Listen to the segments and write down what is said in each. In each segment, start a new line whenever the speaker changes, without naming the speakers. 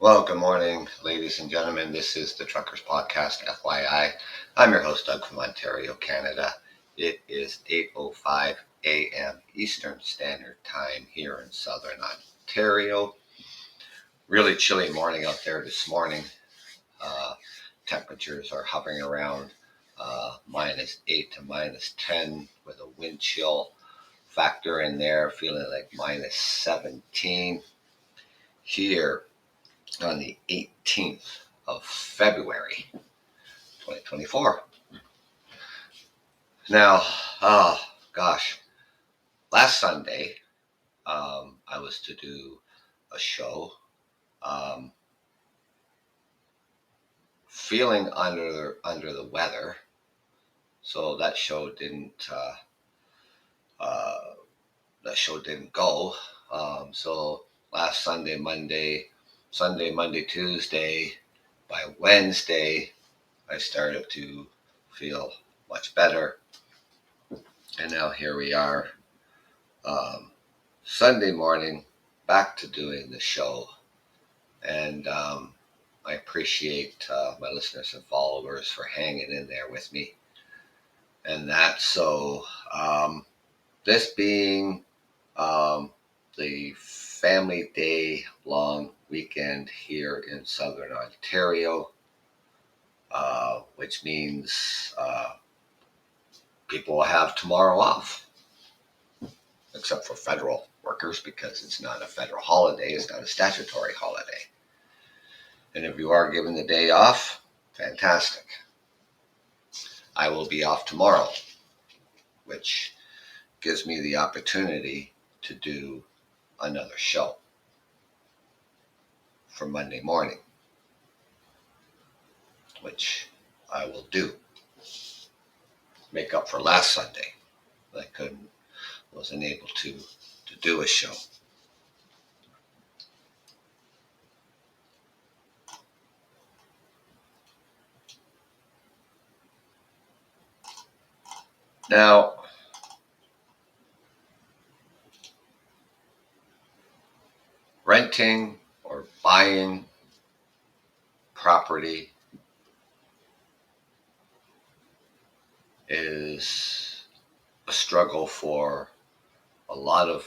Well, good morning, ladies and gentlemen. This is the Truckers Podcast, FYI. I'm your host, Doug from Ontario, Canada. It is 8:05 a.m. Eastern Standard Time here in Southern Ontario. Really chilly morning out there this morning. Uh, Temperatures are hovering around -8 to -10 with a wind chill factor in there, feeling like -17 here on the 18th of February, 2024. Now, oh gosh, last Sunday, I was to do a show, um, feeling under the weather, so uh, that show didn't go. So last Sunday, Monday, Tuesday, by Wednesday, I started to feel much better, and now here we are. Um, Sunday morning, back to doing the show. And I appreciate my listeners and followers for hanging in there with me. And that, so this being um, the Family Day long weekend here in Southern Ontario, which means people will have tomorrow off, except for federal workers because it's not a federal holiday, it's not a statutory holiday. And if you are given the day off, fantastic. I will be off tomorrow, which gives me the opportunity to do another show for Monday morning, which I will do. Make up for last Sunday. Wasn't able to do a show. Now, renting or buying property is a struggle for a lot of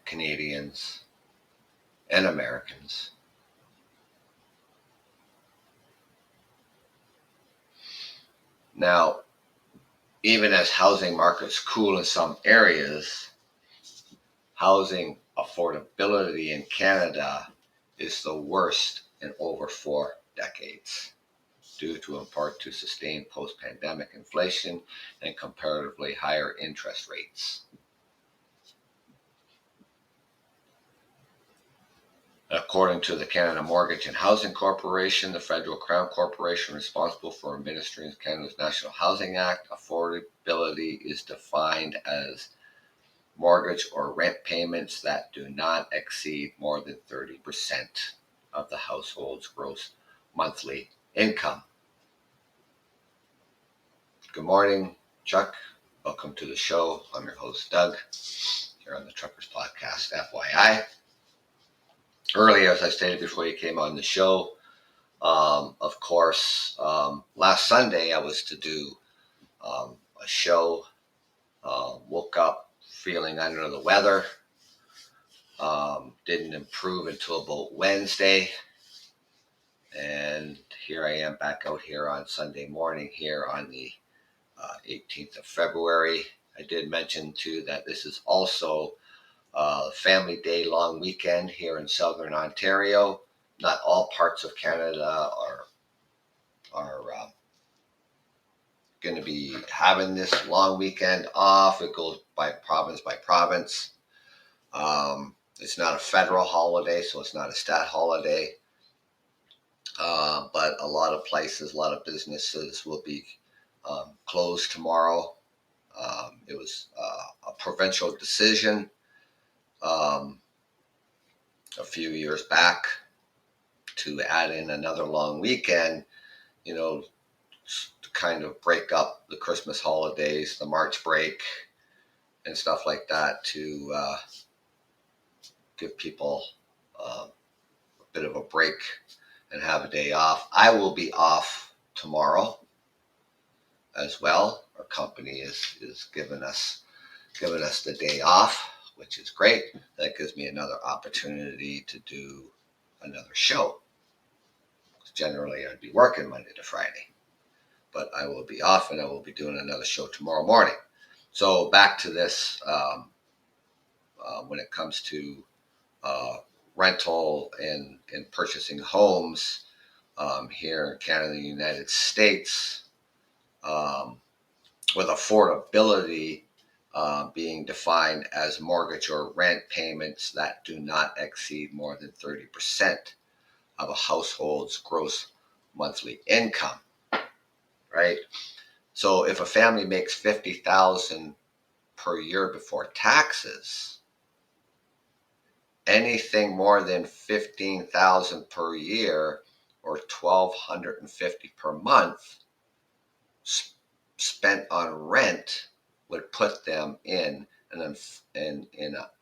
Canadians and Americans. Now, even as housing markets cool in some areas, housing affordability in Canada is the worst in over 4 decades, due in part to sustained post-pandemic inflation and comparatively higher interest rates. According to the Canada Mortgage and Housing Corporation, the Federal Crown Corporation responsible for administering Canada's National Housing Act, affordability is defined as mortgage or rent payments that do not exceed more than 30% of the household's gross monthly income. Good morning, Chuck. Welcome to the show. I'm your host, Doug, here on the Truckers Podcast, FYI. Earlier, as I stated before you came on the show, of course, last Sunday I was to do a show. Woke up feeling under the weather. Didn't improve until about Wednesday. And here I am back out here on Sunday morning here on the 18th of February. I did mention too that this is also Family Day long weekend here in Southern Ontario. Not all parts of Canada are going to be having this long weekend off. It goes by province. It's not a federal holiday, so it's not a stat holiday. But a lot of places, a lot of businesses will be closed tomorrow. It was a provincial decision a few years back to add in another long weekend, to kind of break up the Christmas holidays, the March break, and stuff like that to give people bit of a break and have a day off. I will be off tomorrow as well. Our company is giving us the day off, which is great. That gives me another opportunity to do another show. Generally, I'd be working Monday to Friday, but I will be off and I will be doing another show tomorrow morning. So back to this, when it comes to rental and purchasing homes here in Canada and the United States, with affordability being defined as mortgage or rent payments that do not exceed more than 30% of a household's gross monthly income, right? So if a family makes $50,000 per year before taxes, anything more than $15,000 per year or $1,250 per month spent on rent would put them in an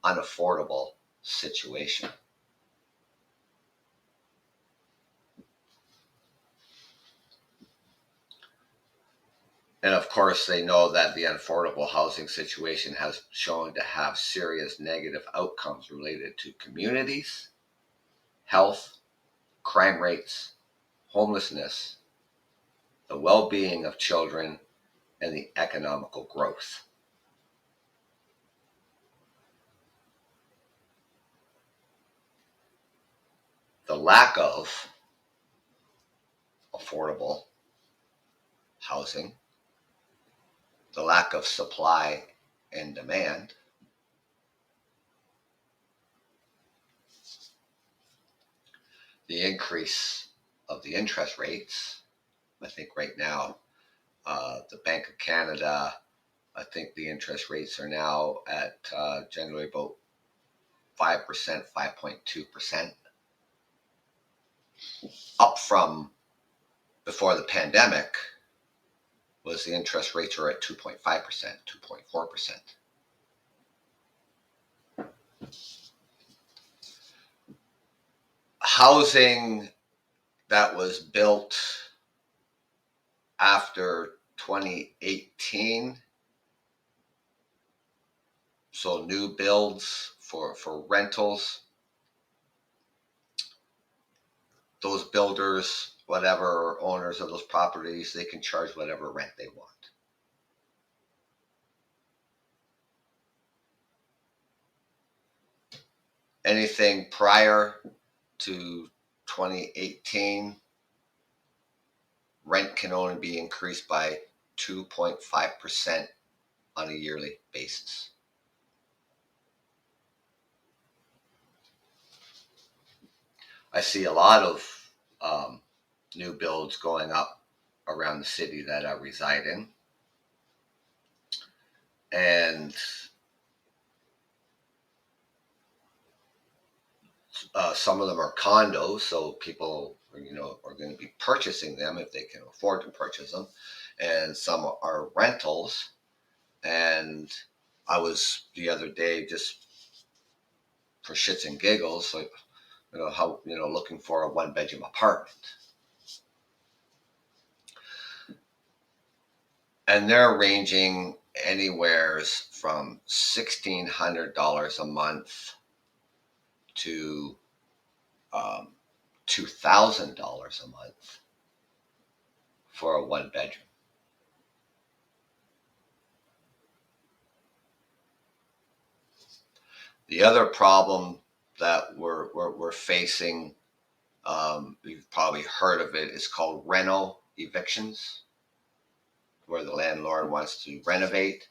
unaffordable situation. And of course, they know that the unaffordable housing situation has shown to have serious negative outcomes related to communities, health, crime rates, homelessness, the well-being of children, and the economical growth. The lack of affordable housing, the lack of supply and demand, the increase of the interest rates. I think right now, the Bank of Canada, I think the interest rates are now at generally about 5%, 5.2%, up from before the pandemic was the interest rates were at 2.5%, 2.4%. Housing that was built after 2018, so new builds for rentals, those builders, whatever owners of those properties, they can charge whatever rent they want. Anything prior to 2018, rent can only be increased by 2.5% on a yearly basis. I see a lot of new builds going up around the city that I reside in. And some of them are condos, so people, are going to be purchasing them if they can afford to purchase them. And some are rentals. And I was the other day, just for shits and giggles, like, looking for a one-bedroom apartment. And they're ranging anywhere from $1,600 a month to $2,000 a month for a one bedroom. The other problem that we're facing, you've probably heard of it, is called reno evictions, where the landlord wants to renovate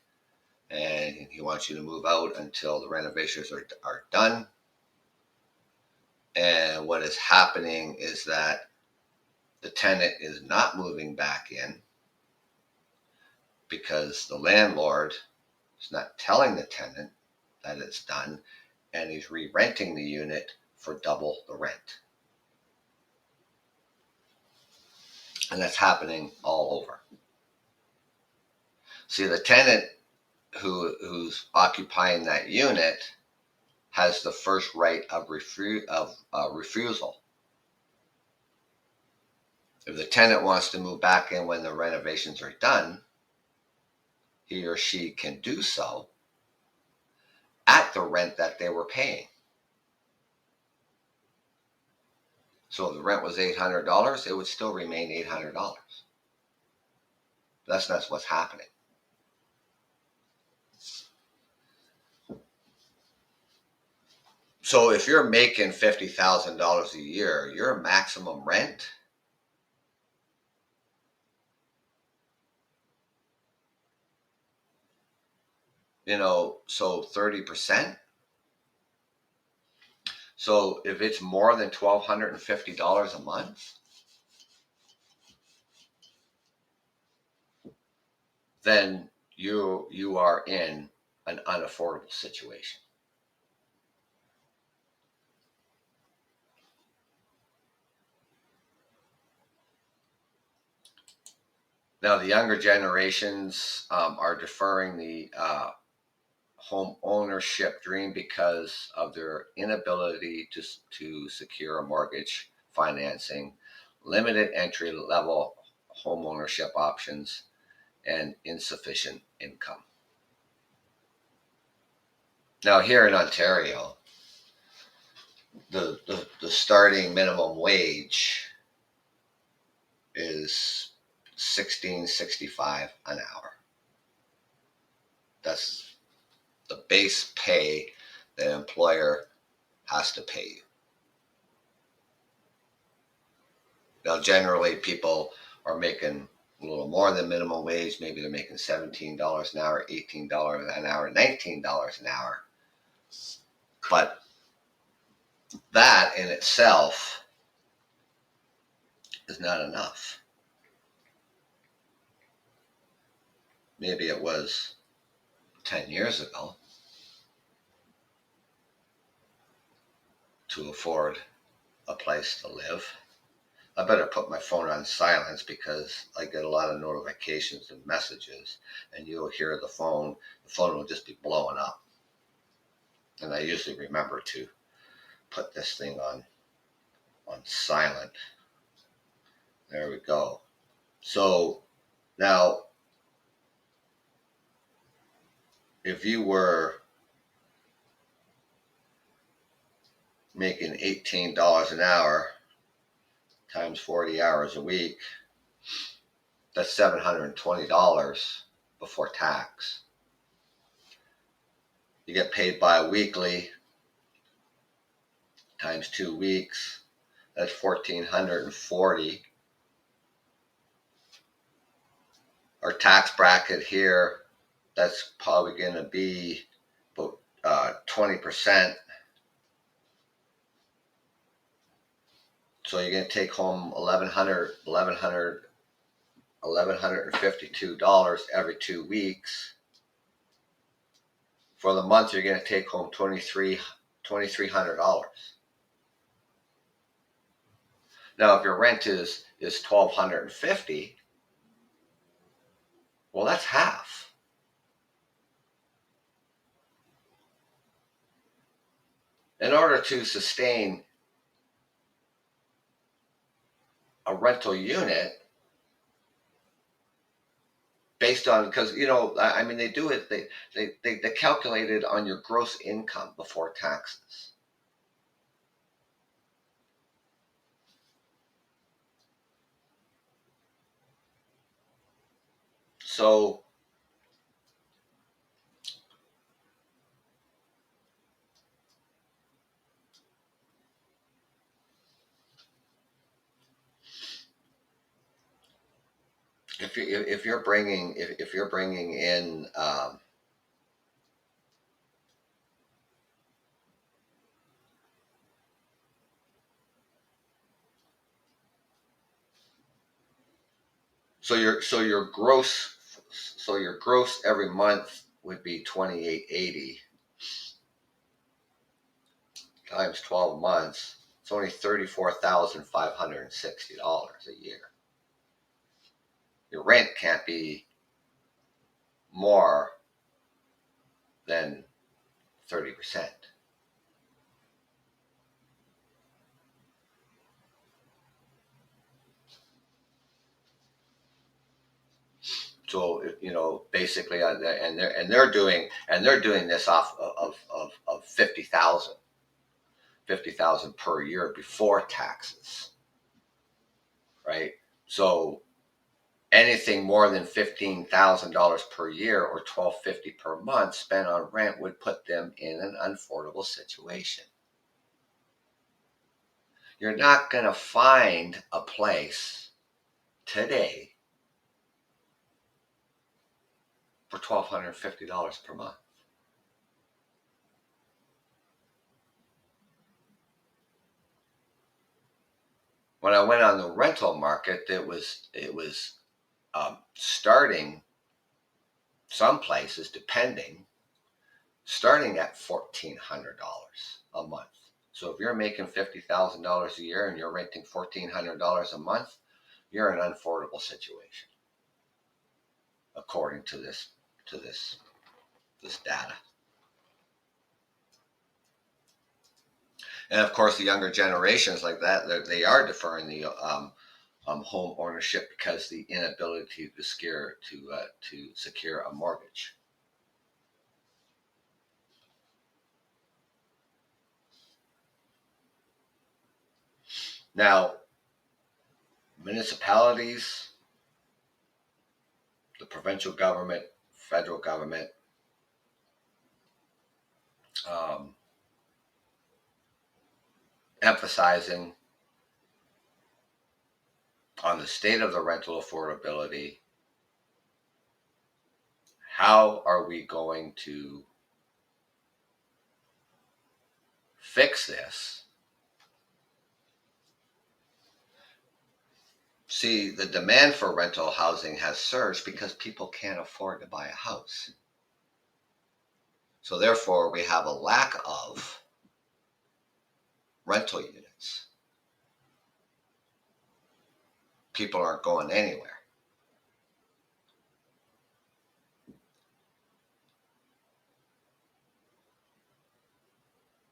and he wants you to move out until the renovations are done. And what is happening is that the tenant is not moving back in because the landlord is not telling the tenant that it's done, and he's re-renting the unit for double the rent. And that's happening all over. See, the tenant who's occupying that unit has the first right of refusal If the tenant wants to move back in when the renovations are done, he or she can do so at the rent that they were paying. So if the rent was $800, it would still remain $800. That's not what's happening. So if you're making $50,000 a year, your maximum rent, so 30%. So if it's more than $1,250 a month, then you are in an unaffordable situation. Now, the younger generations are deferring the home ownership dream because of their inability to secure a mortgage financing, limited entry level home ownership options, and insufficient income. Now, here in Ontario, the starting minimum wage is $16.65 an hour. That's the base pay the employer has to pay you. Now, generally, people are making a little more than minimum wage. Maybe they're making $17 an hour, $18 an hour, $19 an hour. But that in itself is not enough. Maybe it was 10 years ago to afford a place to live. I better put my phone on silence because I get a lot of notifications and messages, and you'll hear the phone will just be blowing up. And I usually remember to put this thing on silent. There we go. So now, if you were making $18 an hour times 40 hours a week, that's $720 before tax. You get paid bi-weekly times 2 weeks, that's $1,440. Our tax bracket here, that's probably going to be about 20%. So you're going to take home $1,152 every 2 weeks. For the month, you're going to take home $2,300. Now, if your rent is $1,250, well, that's half. In order to sustain a rental unit, based on, because I mean, they do it. They calculate it on your gross income before taxes. So if you're bringing in your gross every month would be $2,880 times 12 months. It's only $34,560 a year. Your rent can't be more than 30%. So basically, they're doing this off of 50,000 per year before taxes, right? So anything more than $15,000 per year or $1,250 per month spent on rent would put them in an unaffordable situation. You're not going to find a place today for $1,250 per month. When I went on the rental market, it was starting some places, starting at $1,400 a month. So if you're making $50,000 a year and you're renting $1,400 a month, you're in an unaffordable situation, according to this data. And of course, the younger generations like that, they are deferring the home ownership because the inability to secure a mortgage. Now, municipalities, the provincial government, federal government, um, emphasizing on the state of the rental affordability. How are we going to fix this? See, the demand for rental housing has surged because people can't afford to buy a house. So therefore, we have a lack of rental units. People aren't going anywhere.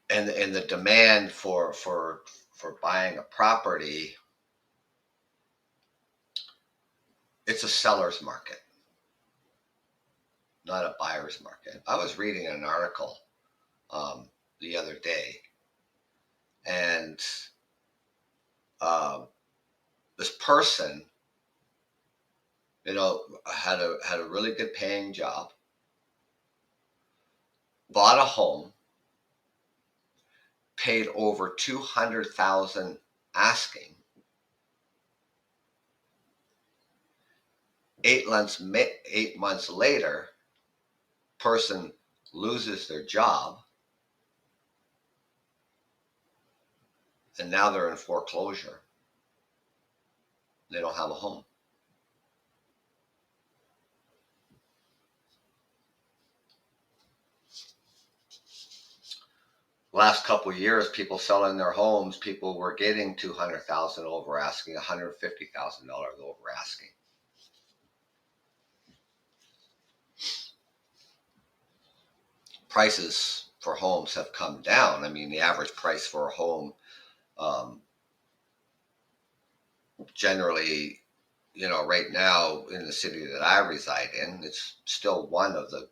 And the demand for buying a property, it's a seller's market, not a buyer's market. I was reading an article the other day, and um, this person, had a really good paying job, bought a home, paid over 200,000 asking. 8 months later, person loses their job, and now they're in foreclosure. They don't have a home. Last couple of years, people selling their homes, people were getting 200,000 over asking, $150,000 over asking. Prices for homes have come down. I mean, the average price for a home, generally, right now in the city that I reside in, it's still one of the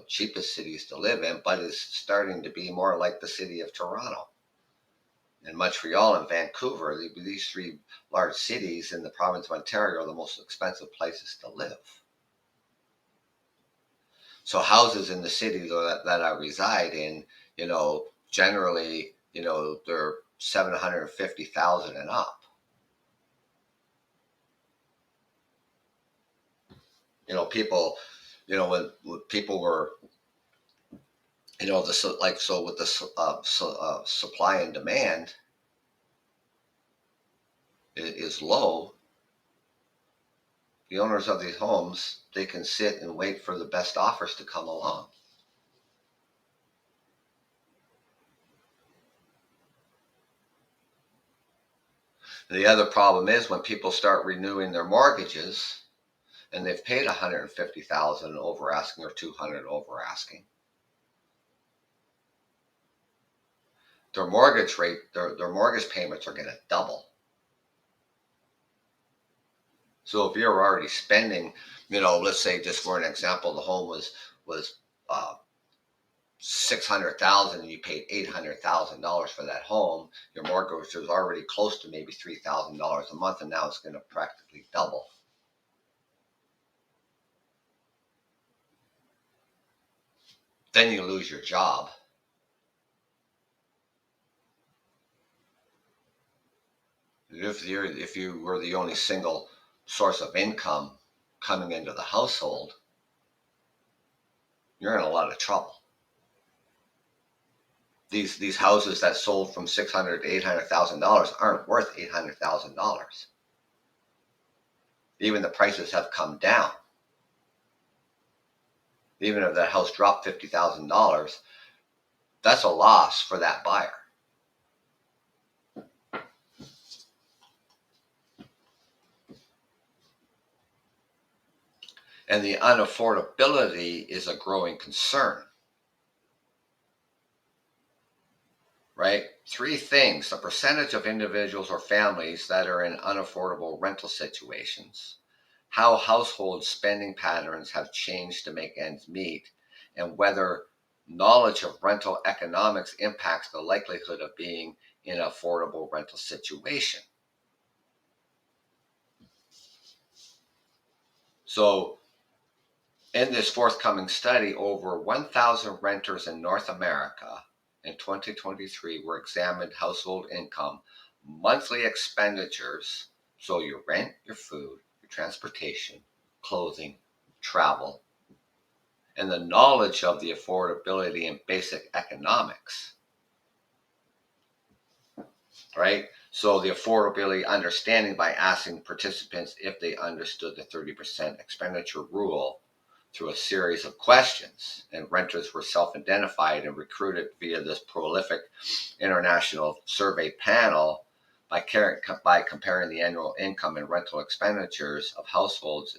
cheapest cities to live in, but it's starting to be more like the city of Toronto and Montreal and Vancouver. These three large cities in the province of Ontario are the most expensive places to live. So houses in the city that I reside in, generally, they're 750,000 and up. People, when people were, so with the supply and demand is low, the owners of these homes, they can sit and wait for the best offers to come along. The other problem is when people start renewing their mortgages and they've paid 150,000 over asking or 200 over asking, their mortgage rate, their mortgage payments are going to double. So if you're already spending, let's say just for an example, the home was 600,000 and you paid $800,000 for that home, your mortgage was already close to maybe $3,000 a month, and now it's going to practically double. Then you lose your job. If you were the only single source of income coming into the household, you're in a lot of trouble. These houses that sold from $600,000 to $800,000 aren't worth $800,000. Even the prices have come down. Even if that house dropped $50,000, that's a loss for that buyer. And the unaffordability is a growing concern. Right? Three things: the percentage of individuals or families that are in unaffordable rental situations, how household spending patterns have changed to make ends meet, and whether knowledge of rental economics impacts the likelihood of being in an affordable rental situation. So, in this forthcoming study, over 1,000 renters in North America in 2023 were examined household income, monthly expenditures, so your rent, your food, your transportation, clothing, travel, and the knowledge of the affordability and basic economics. Right? So the affordability understanding by asking participants if they understood the 30% expenditure rule through a series of questions, and renters were self-identified and recruited via this prolific international survey panel by comparing the annual income and rental expenditures of households.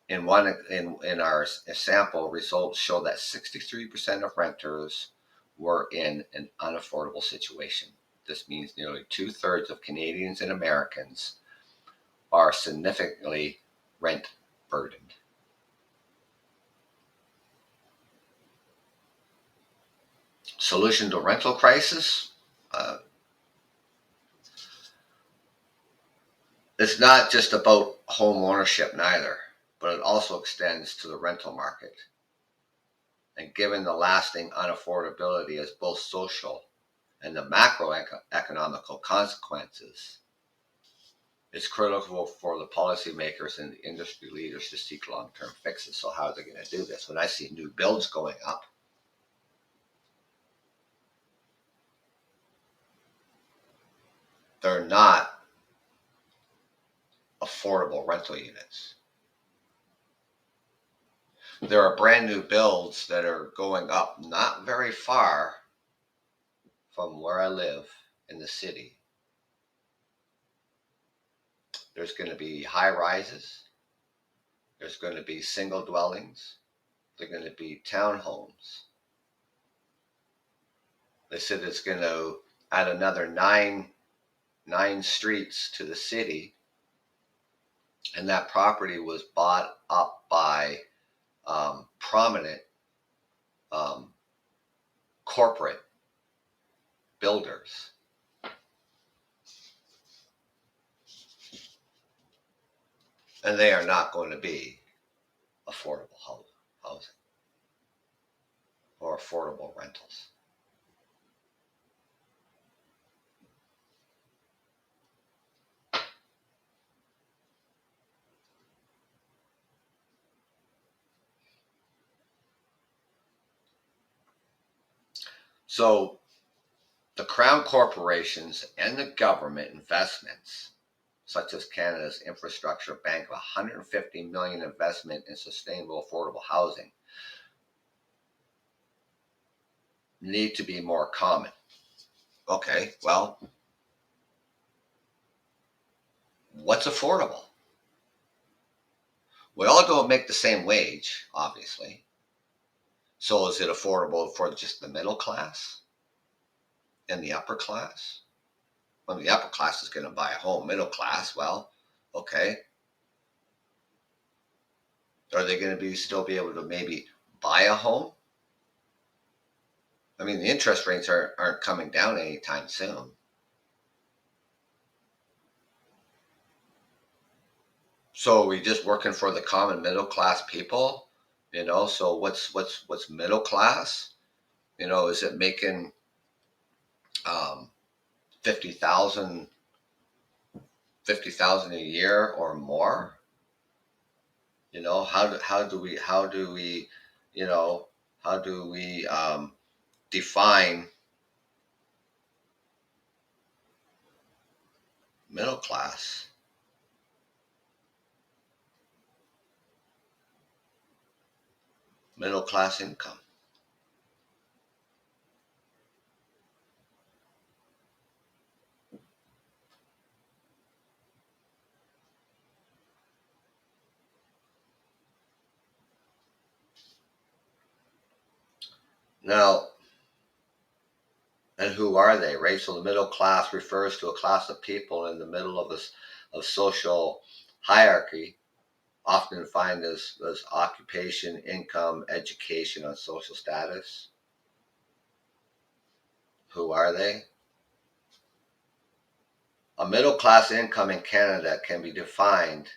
In our sample, results show that 63% of renters were in an unaffordable situation. This means nearly 2/3 of Canadians and Americans are significantly rent burdened. Solution to rental crisis? It's not just about home ownership neither, but it also extends to the rental market. And given the lasting unaffordability as both social and the macroeconomical consequences, it's critical for the policymakers and the industry leaders to seek long-term fixes. So how are they going to do this? When I see new builds going up, they're not affordable rental units. There are brand new builds that are going up not very far from where I live in the city. There's going to be high rises. There's going to be single dwellings. There's going to be townhomes. They said it's going to add another nine streets to the city. And that property was bought up by prominent corporate builders. And they are not going to be affordable housing or affordable rentals. So the crown corporations and the government investments, such as Canada's infrastructure bank of $150 million investment in sustainable affordable housing, need to be more common. Okay, well, what's affordable? We all don't make the same wage, obviously. So is it affordable for just the middle class and the upper class? Well, the upper class is going to buy a home. Middle class, well, okay. Are they going to still be able to maybe buy a home? I mean, the interest rates aren't coming down anytime soon. So are we just working for the common middle class people? So what's middle class? Is it making 50,000 a year or more? How do we you know how do we define middle class? Middle class income. Now, and who are they, right? So the middle class refers to a class of people in the middle of this of social hierarchy, often defined as occupation, income, education, and social status. Who are they? A middle class income in Canada can be defined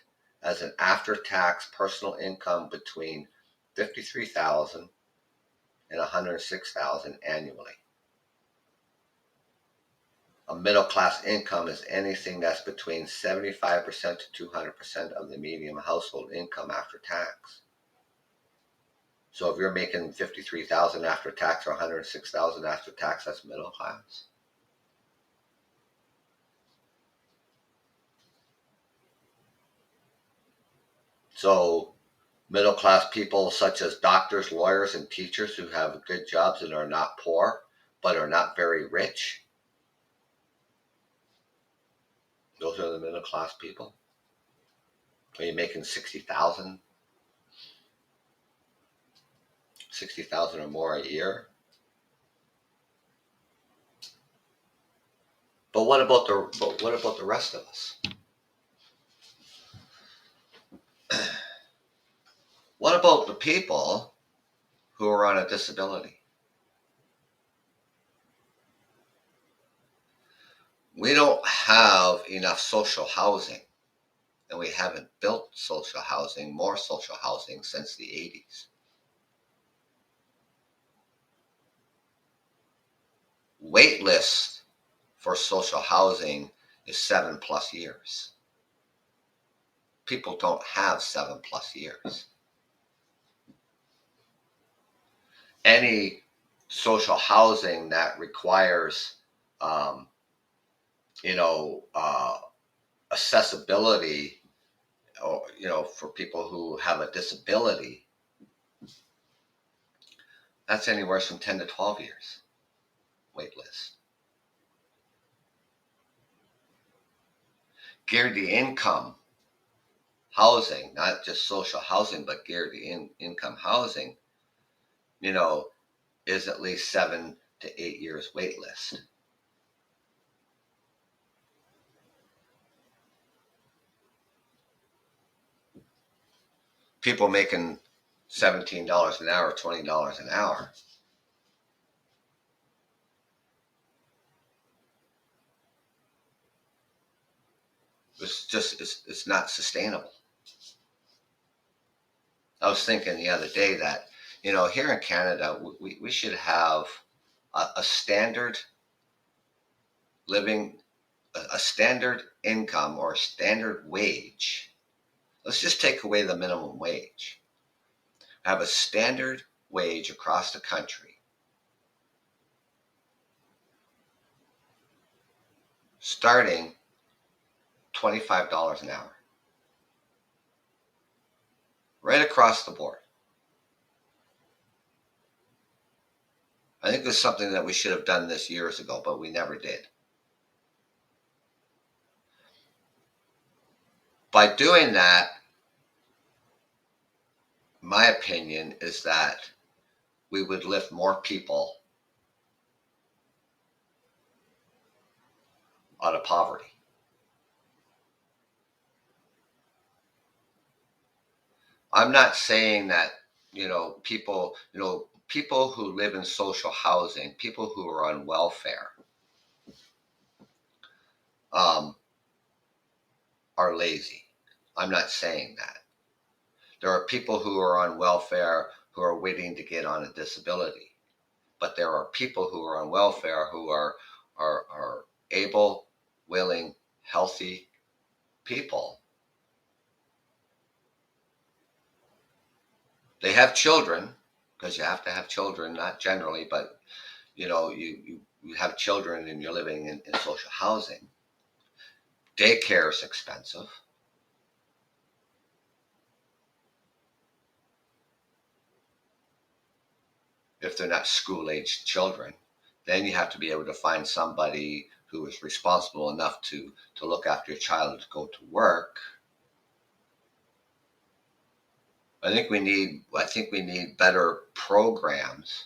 as an after-tax personal income between 53,000 and 106,000 annually. A middle class income is anything that's between 75% to 200% of the median household income after tax. So if you're making 53,000 after tax or 106,000 after tax, that's middle class. So middle class people such as doctors, lawyers, and teachers who have good jobs and are not poor, but are not very rich. Those are the middle class people. Are you making 60,000 or more a year? But what about the rest of us? What about the people who are on a disability? We don't have enough social housing, and we haven't built more social housing since the 80s. Wait list for social housing is 7+ years. People don't have 7+ years. Any social housing that requires, um, you know, uh, accessibility, or for people who have a disability, that's anywhere from 10 to 12 years wait list. Guaranteed income housing, not just social housing, but guaranteed income housing, you know, is at least 7 to 8 years wait list. People making $17 an hour, $20 an hour. It's not sustainable. I was thinking the other day that, here in Canada, we should have a standard living, a standard income or a standard wage. Let's just take away the minimum wage. Have a standard wage across the country, starting $25 an hour, right across the board. I think this is something that we should have done this years ago, but we never did. By doing that, my opinion is that we would lift more people out of poverty. I'm not saying that, people who live in social housing, people who are on welfare, um, are lazy. I'm not saying that. There are people who are on welfare who are waiting to get on a disability, but there are people who are on welfare who are able, willing, healthy people. They have children, because you have to have children, not generally, but you have children and you're living in social housing. Daycare is expensive. If they're not school-aged children, then you have to be able to find somebody who is responsible enough to look after your child to go to work. I think we need better programs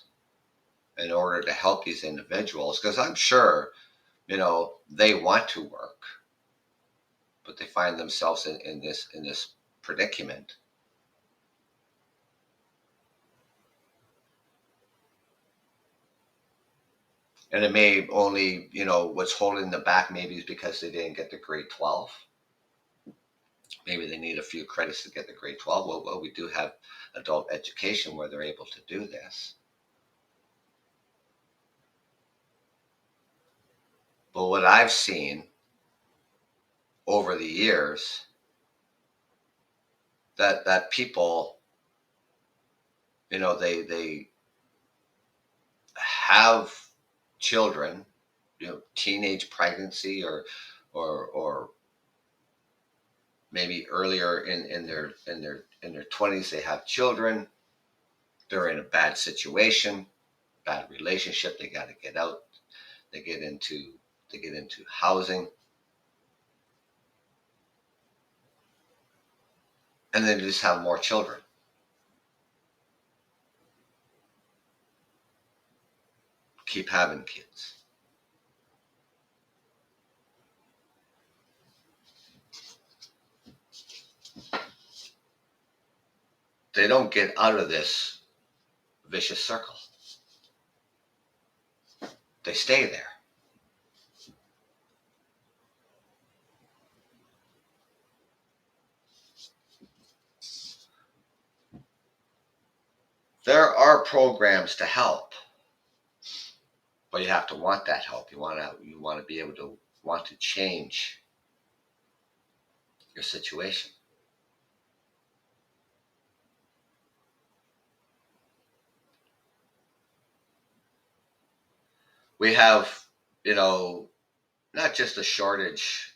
in order to help these individuals, because I'm sure they want to work, but they find themselves in this predicament. And it may only, what's holding them back maybe is because they didn't get the grade 12. Maybe they need a few credits to get the grade 12. Well, we do have adult education where they're able to do this. But what I've seen over the years, that people, they have children, teenage pregnancy, or maybe earlier in their 20s they have children. They're in a bad situation, bad relationship. They got to get out. They get into housing, and then just have more children. Keep having kids. They don't get out of this vicious circle. They stay there. There are programs to help, but you have to want that help. You want to be able to want to change your situation. We have, not just a shortage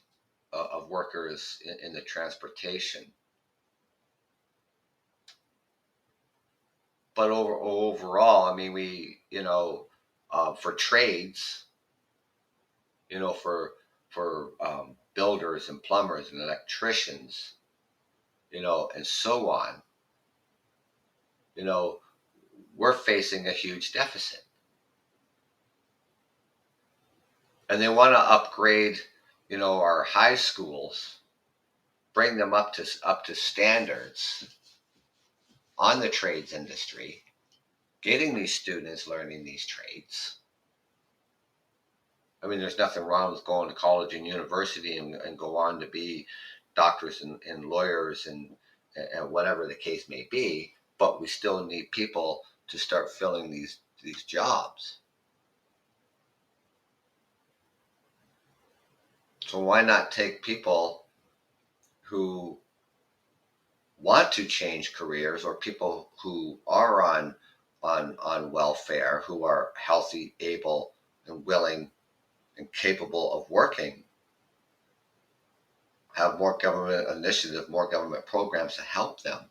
of workers in the transportation, but overall, I mean, for trades, for builders and plumbers and electricians, and so on, you know, we're facing a huge deficit. And they want to upgrade, our high schools, bring them up to standards on the trades industry, getting these students learning these trades. I mean, there's nothing wrong with going to college and university and go on to be doctors and lawyers and whatever the case may be, but we still need people to start filling these jobs. So why not take people who want to change careers, or people who are on welfare, who are healthy, able, and willing and capable of working, have more government initiative, more government programs to help them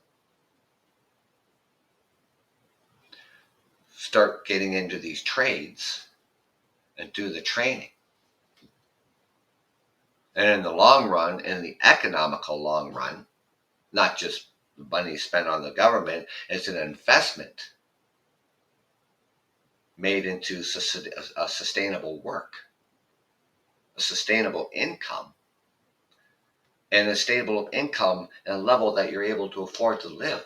start getting into these trades and do the training. And in the long run, in the economical long run, not just the money spent on the government, it's an investment made into a sustainable work, a sustainable income. and a stable income and a level that you're able to afford to live.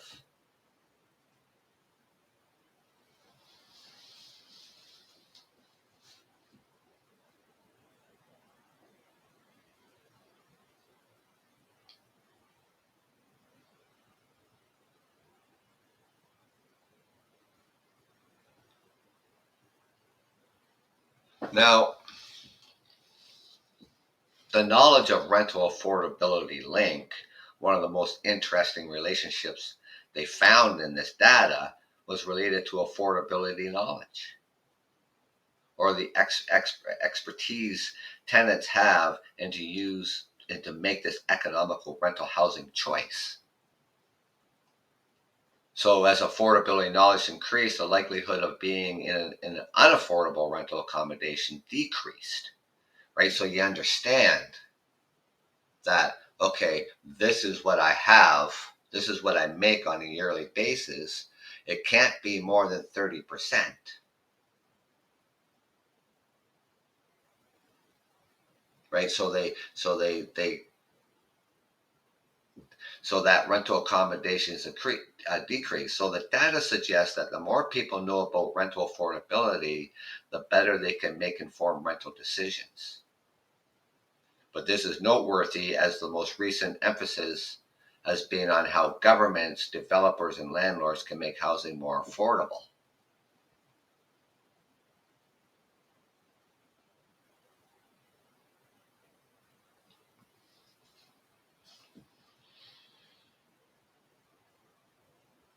Now, the knowledge of rental affordability link, one of the most interesting relationships they found in this data was related to affordability knowledge, or the expertise tenants have and to use and to make this economical rental housing choice. So as affordability knowledge increased, the likelihood of being in an unaffordable rental accommodation decreased, right? So you understand that, okay, this is what I have, this is what I make on a yearly basis. It can't be more than 30%. Right? So that rental accommodations decrease. So the data suggests that the more people know about rental affordability, the better they can make informed rental decisions. But this is noteworthy as the most recent emphasis has been on how governments, developers, and landlords can make housing more affordable.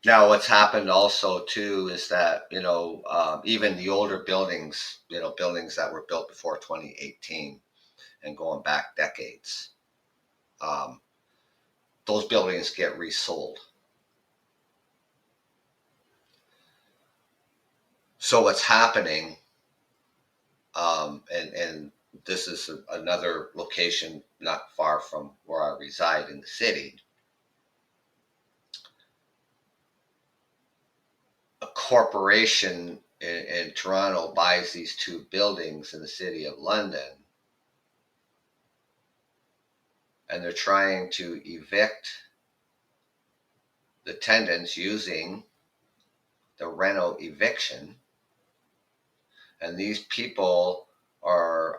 Now, what's happened also too is that even the older buildings, buildings that were built before 2018 and going back decades, um, those buildings get resold. So what's happening, and this is another location not far from where I reside in the city. A corporation in Toronto buys these two buildings in the city of London, and they're trying to evict the tenants using the reno eviction. And these people are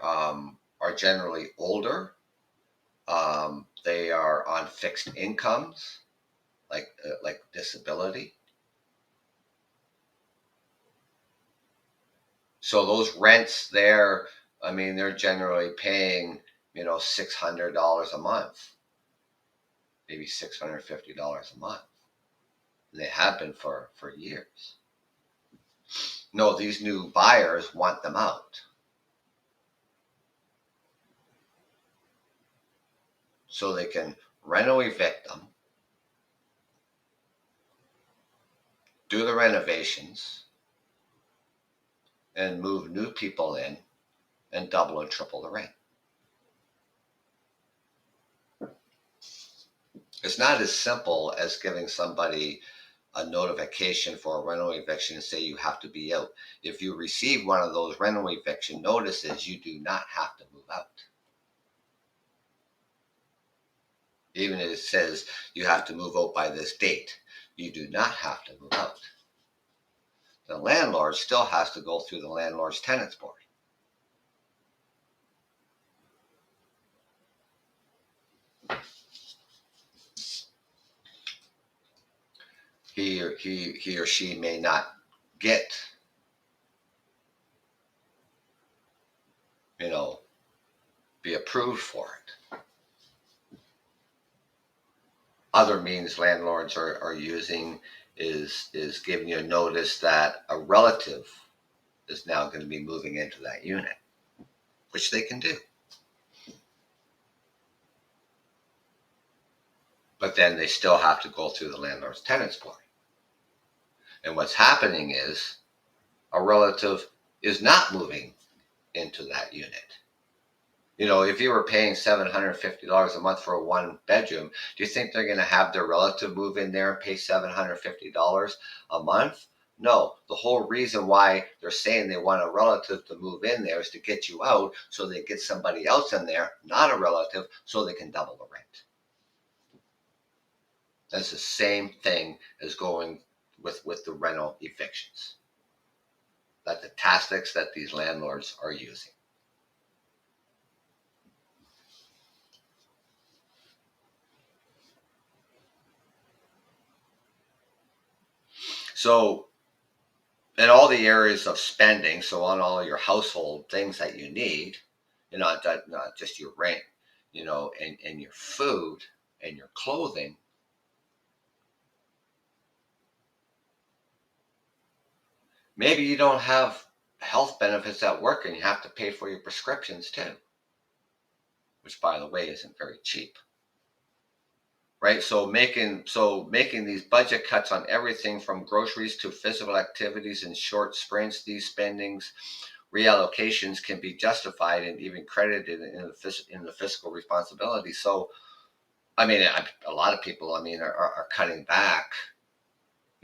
generally older. They are on fixed incomes, like disability. So those rents there, I mean, they're generally paying $600 a month, maybe $650 a month. And they have been for years. No, these new buyers want them out. So they can reno evict them, do the renovations, and move new people in and double and triple the rent. It's not as simple as giving somebody a notification for a rental eviction and say you have to be out. If you receive one of those rental eviction notices, you do not have to move out. Even if it says you have to move out by this date, you do not have to move out. The landlord still has to go through the landlord's tenants board. He or she may not get, be approved for it. Other means landlords are using is giving you a notice that a relative is now going to be moving into that unit, which they can do. But then they still have to go through the landlord's tenants board. And what's happening is a relative is not moving into that unit. If you were paying $750 a month for a one bedroom, do you think they're going to have their relative move in there and pay $750 a month? No. The whole reason why they're saying they want a relative to move in there is to get you out so they get somebody else in there, not a relative, so they can double the rent. That's the same thing as going with the rental evictions. That's the tactics that these landlords are using. So in all the areas of spending, so on all your household things that you need, not just your rent, and your food and your clothing, maybe you don't have health benefits at work and you have to pay for your prescriptions too, which by the way isn't very cheap. Right? So making these budget cuts on everything from groceries to physical activities in short sprints, these spendings reallocations can be justified and even credited in the fiscal responsibility. So, I mean, a lot of people, I mean, are cutting back,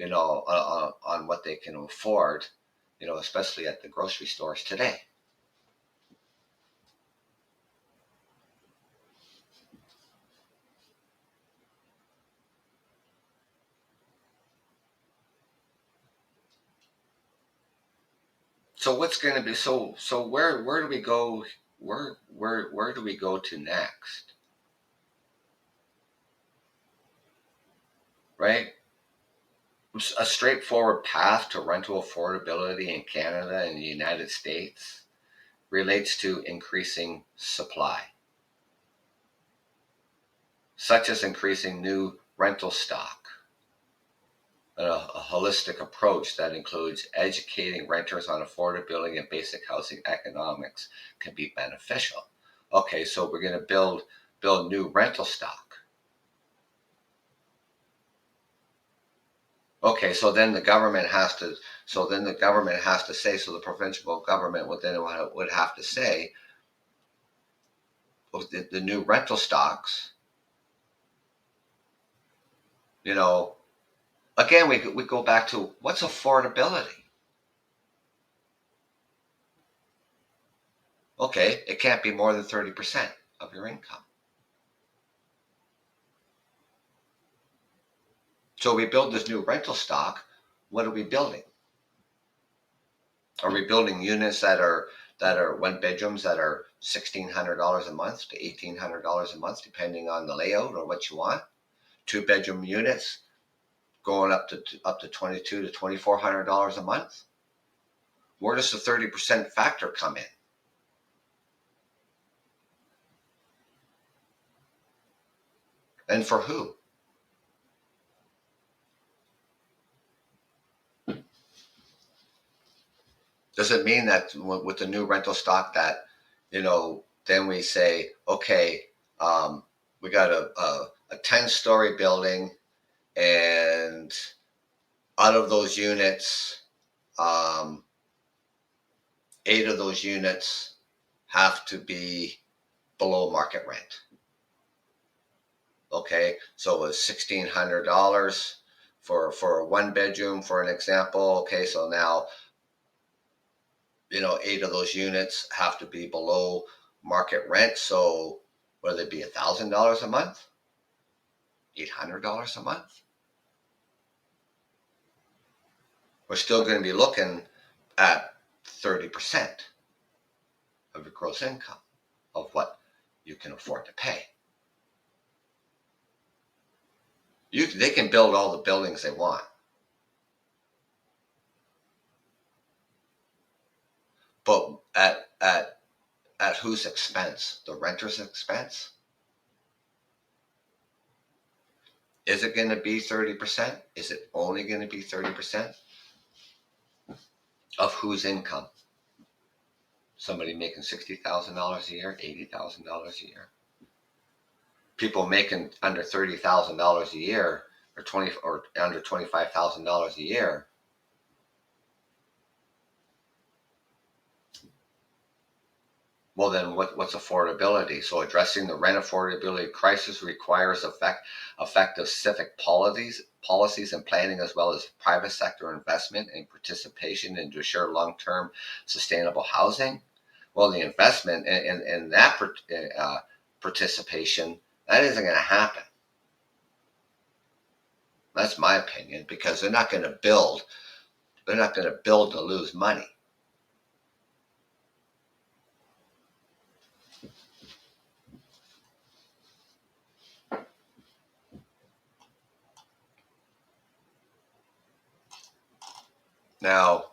on what they can afford, especially at the grocery stores today. So what's going to be so where do we go? Where do we go to next? Right? A straightforward path to rental affordability in Canada and the United States relates to increasing supply, such as increasing new rental stock. A holistic approach that includes educating renters on affordability and basic housing economics can be beneficial. Okay, so we're going to build new rental stock. Okay, so then the government has to. So then the government has to say. So the provincial government would have to say, the new rental stocks. You know, again, we go back to what's affordability. Okay, it can't be more than 30% of your income. So we build this new rental stock. What are we building? Are we building units that are one bedrooms that are $1,600 a month to $1,800 a month, depending on the layout or what you want? Two-bedroom units going up to $2,200 to $2,400 a month. Where does the 30% factor come in? And for who? Does it mean that with the new rental stock that, then we say, okay, we got a 10-story building, and out of those units, 8 of those units have to be below market rent. Okay, so it's $1,600 for a one bedroom, for an example. Okay, so now 8 of those units have to be below market rent. So whether it be $1,000 a month, $800 a month, we're still going to be looking at 30% of your gross income of what you can afford to pay. They can build all the buildings they want, but at whose expense? The renter's expense? Is it going to be 30%? Is it only going to be 30%? Of whose income? Somebody making $60,000 a year, $80,000 a year. People making under $30,000 a year, or under $25,000 a year. Well, then what's affordability? So addressing the rent affordability crisis requires effective civic policies and planning, as well as private sector investment and participation to ensure long-term sustainable housing. Well, the investment in that participation, that isn't going to happen. That's my opinion, because they're not going to build. They're not going to build to lose money. Now,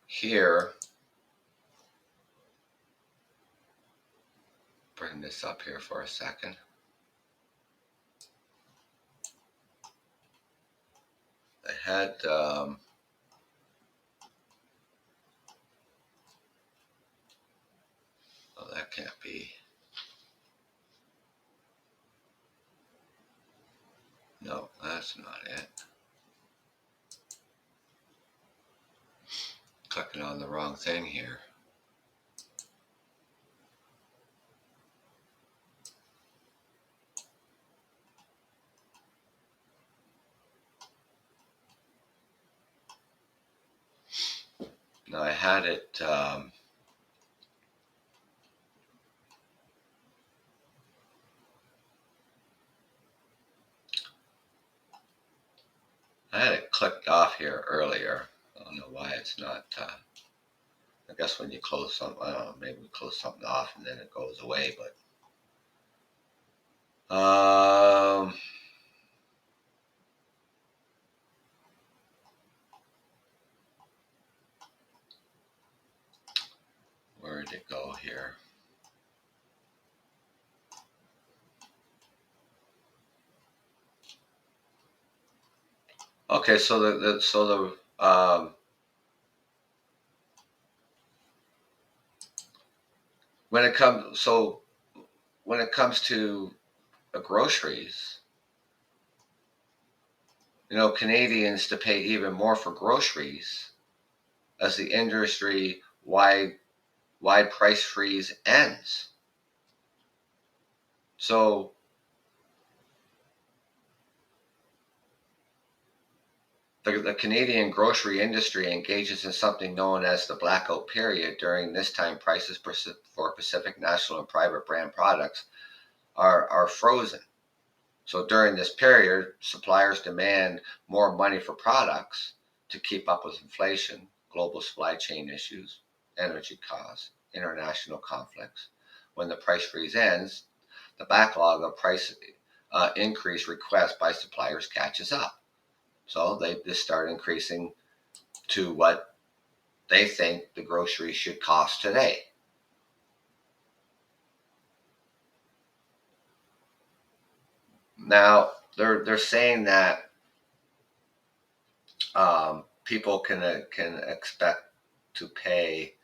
here, bring this up here for a second. I had oh, that can't be. No, that's not it. Clicking on the wrong thing here. No, I had it. I had it clicked off here earlier. I don't know why it's not. I guess when you close something, I don't know, maybe we close something off and then it goes away. But where did it go here? Okay, so when it comes to groceries, Canadians to pay even more for groceries as the industry wide price freeze ends. So the Canadian grocery industry engages in something known as the blackout period. During this time, prices for Pacific National and private brand products are frozen. So during this period, suppliers demand more money for products to keep up with inflation, global supply chain issues, energy costs, international conflicts. When the price freeze ends, the backlog of price increase requests by suppliers catches up. So they just start increasing to what they think the groceries should cost today. Now they're saying that people can expect to pay,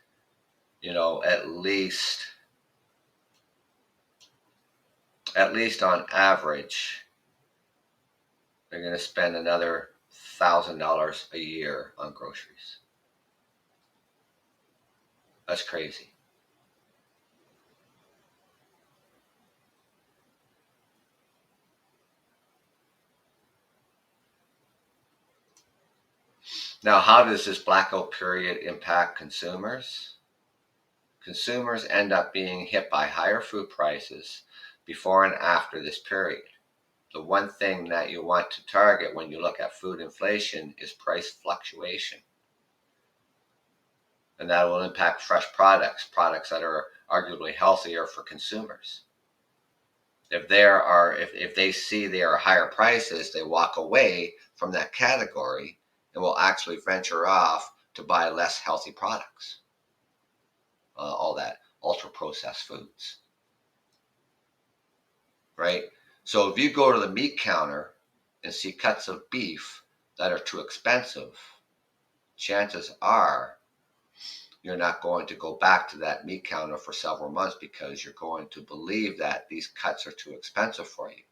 at least on average, they're going to spend another $1,000 a year on groceries. That's crazy. Now, how does this blackout period impact consumers? Consumers end up being hit by higher food prices before and after this period. The one thing that you want to target when you look at food inflation is price fluctuation. And that will impact fresh products that are arguably healthier for consumers. If they see there are higher prices, they walk away from that category and will actually venture off to buy less healthy products, all that ultra processed foods, right? So if you go to the meat counter and see cuts of beef that are too expensive, chances are you're not going to go back to that meat counter for several months, because you're going to believe that these cuts are too expensive for you.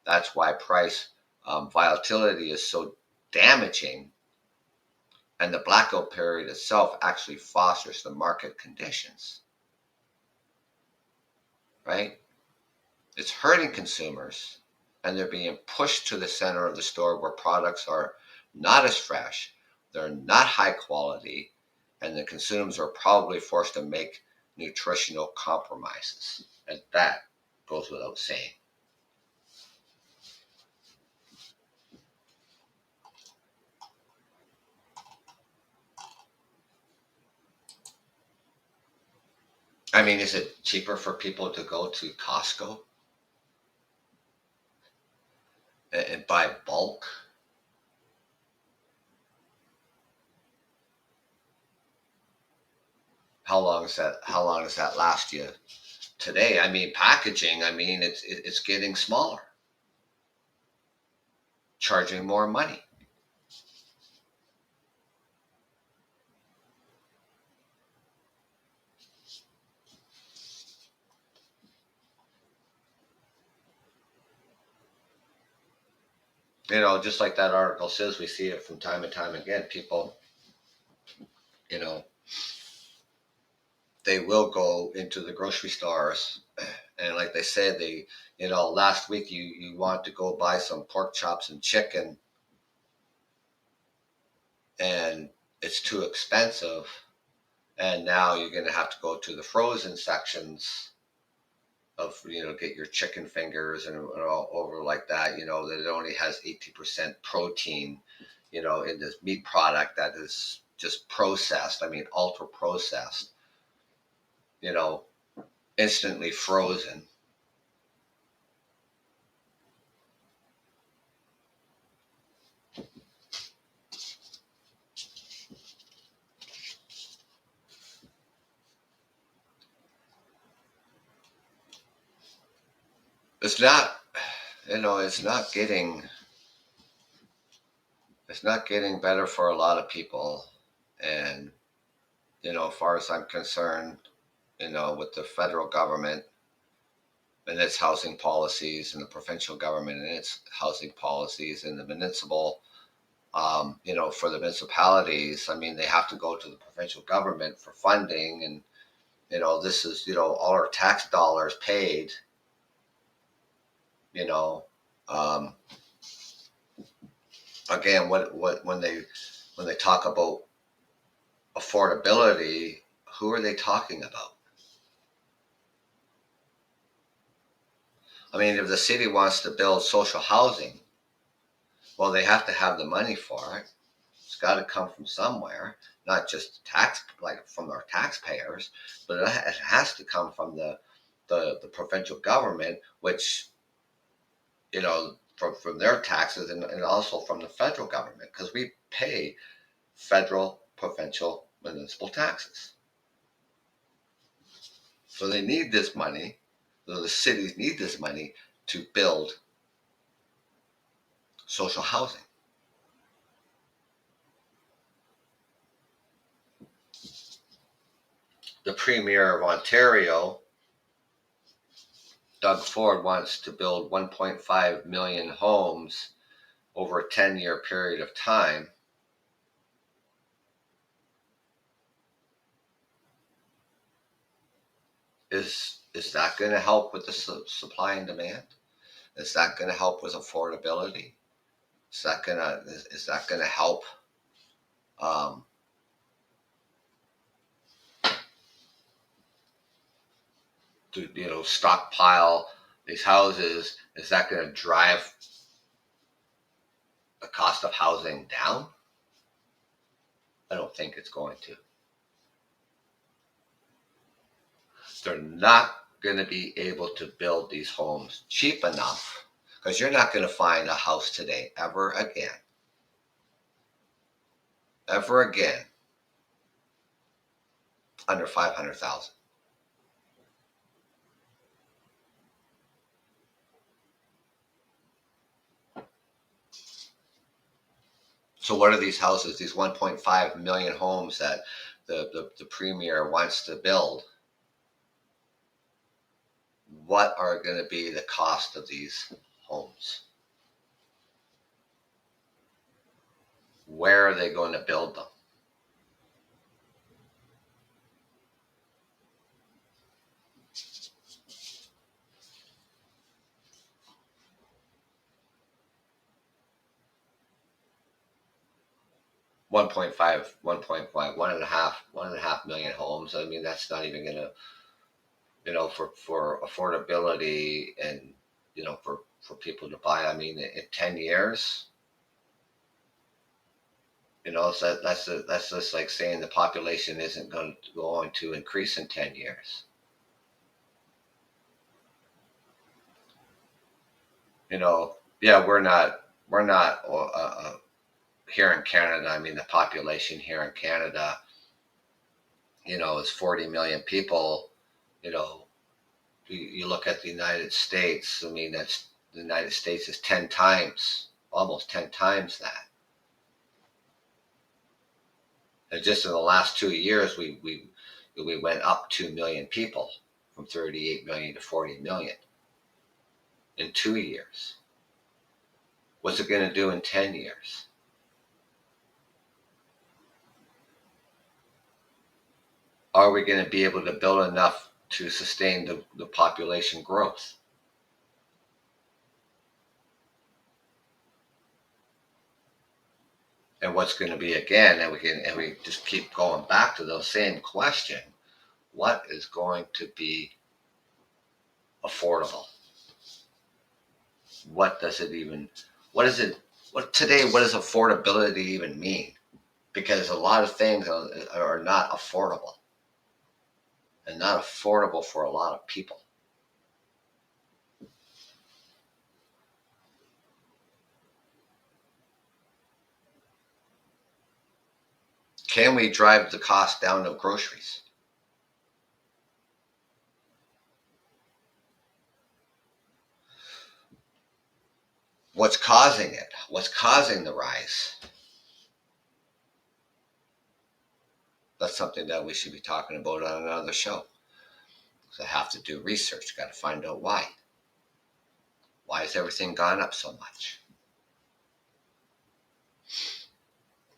That's why price volatility is so damaging, and the blackout period itself actually fosters the market conditions, right? It's hurting consumers, and they're being pushed to the center of the store where products are not as fresh, they're not high quality, and the consumers are probably forced to make nutritional compromises. And that goes without saying. I mean, is it cheaper for people to go to Costco and buy bulk? How long does that last you? Today, I mean, packaging, I mean, it's getting smaller, charging more money. Just like that article says, we see it from time and time again. People, you know, they will go into the grocery stores, and like they said, last week you want to go buy some pork chops and chicken, and it's too expensive, and now you're going to have to go to the frozen sections of get your chicken fingers and all over like that. That it only has 80% protein, in this meat product that is just processed. I mean, ultra processed. You know, instantly frozen. It's not, it's not getting better for a lot of people, and as far as I'm concerned, with the federal government and its housing policies, and the provincial government and its housing policies, and the municipal, for the municipalities, I mean, they have to go to the provincial government for funding, and this is all our tax dollars paid, you know. Um, Again, what when they talk about affordability, who are they talking about? I mean, if the city wants to build social housing, well, they have to have the money for it. It's got to come from somewhere, not just like from our taxpayers, but it has to come from the provincial government, which from their taxes, and also from the federal government, because we pay federal, provincial, municipal taxes. So they need this money. So the cities need this money to build social housing. The Premier of Ontario, Doug Ford, wants to build 1.5 million homes over a 10-year period of time. Is that going to help with the supply and demand? Is that going to help with affordability? Is that going to help um, to stockpile these houses? Is that going to drive the cost of housing down? I don't think it's going to. They're not going to be able to build these homes cheap enough, because you're not going to find a house today ever again under 500,000. So what are these houses, these 1.5 million homes that the premier wants to build? What are going to be the cost of these homes? Where are they going to build them? One point five, 1.5, 1.5 million homes. I mean, that's not even going to, for affordability, and for people to buy. I mean, in 10 years, so that's just like saying the population isn't going to increase in 10 years. Yeah, we're not here in Canada. I mean, the population here in Canada, is 40 million people. You know, you look at the United States. I mean, the United States is 10 times, almost 10 times that. And just in the last 2 years, we went up 2 million people, from 38 million to 40 million in 2 years. What's it going to do in 10 years? Are we going to be able to build enough to sustain the population growth? And what's going to be, again, and we just keep going back to those same question: what is going to be affordable? What does it even? What is it? What today? What does affordability even mean? Because a lot of things are not affordable, and not affordable for a lot of people. Can we drive the cost down of groceries? What's causing it? What's causing the rise? That's something that we should be talking about on another show. So I have to do research, got to find out why. Why has everything gone up so much?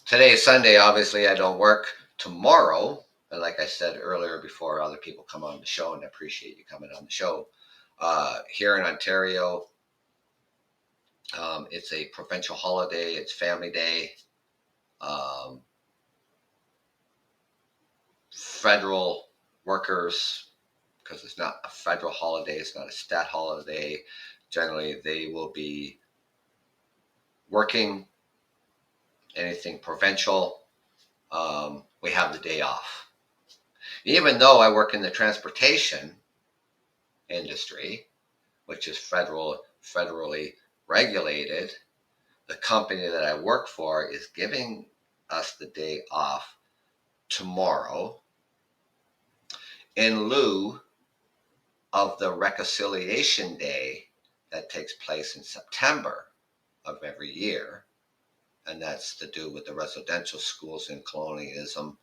Today is Sunday. Obviously, I don't work. Tomorrow, and like I said earlier, before other people come on the show, and I appreciate you coming on the show, here in Ontario, it's a provincial holiday. It's Family Day. Um, Federal workers, because it's not a federal holiday, it's not a stat holiday, generally they will be working. Anything provincial, we have the day off. Even though I work in the transportation industry, which is federally regulated, the company that I work for is giving us the day off tomorrow in lieu of the reconciliation day that takes place in September of every year. And that's to do with the residential schools and colonialism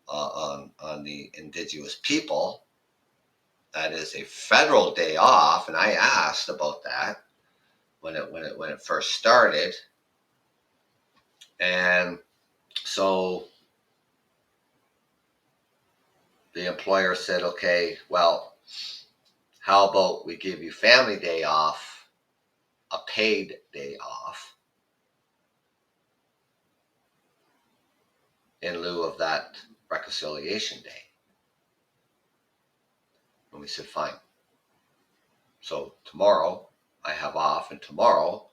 on the indigenous people. That is a federal day off, and I asked about that when it first started, and so the employer said, "Okay, well, how about we give you Family Day off, a paid day off, in lieu of that reconciliation day?" And we said, "Fine." So tomorrow I have off, and tomorrow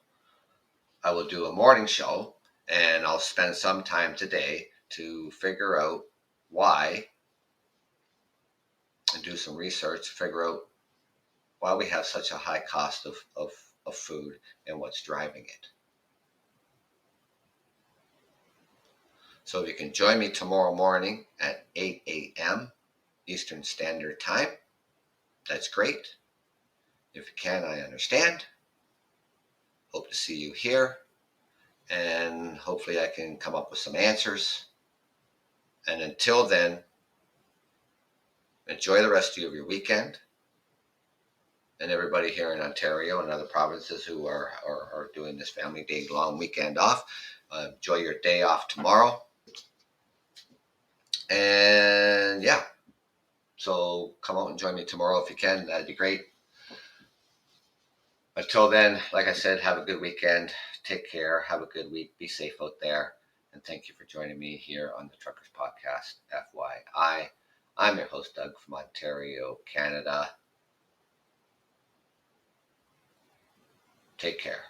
I will do a morning show, and I'll spend some time today to figure out why, and do some research to figure out why we have such a high cost of food and what's driving it. So if you can join me tomorrow morning at 8 a.m. Eastern Standard Time, that's great. If you can, I understand. Hope to see you here, and hopefully I can come up with some answers. And until then, enjoy the rest of your weekend. And everybody here in Ontario and other provinces who are doing this Family Day long weekend off, enjoy your day off tomorrow. And yeah, so come out and join me tomorrow if you can. That'd be great. Until then, like I said, have a good weekend. Take care. Have a good week. Be safe out there. And thank you for joining me here on the Truckers Podcast, FYI. I'm your host, Doug, from Ontario, Canada. Take care.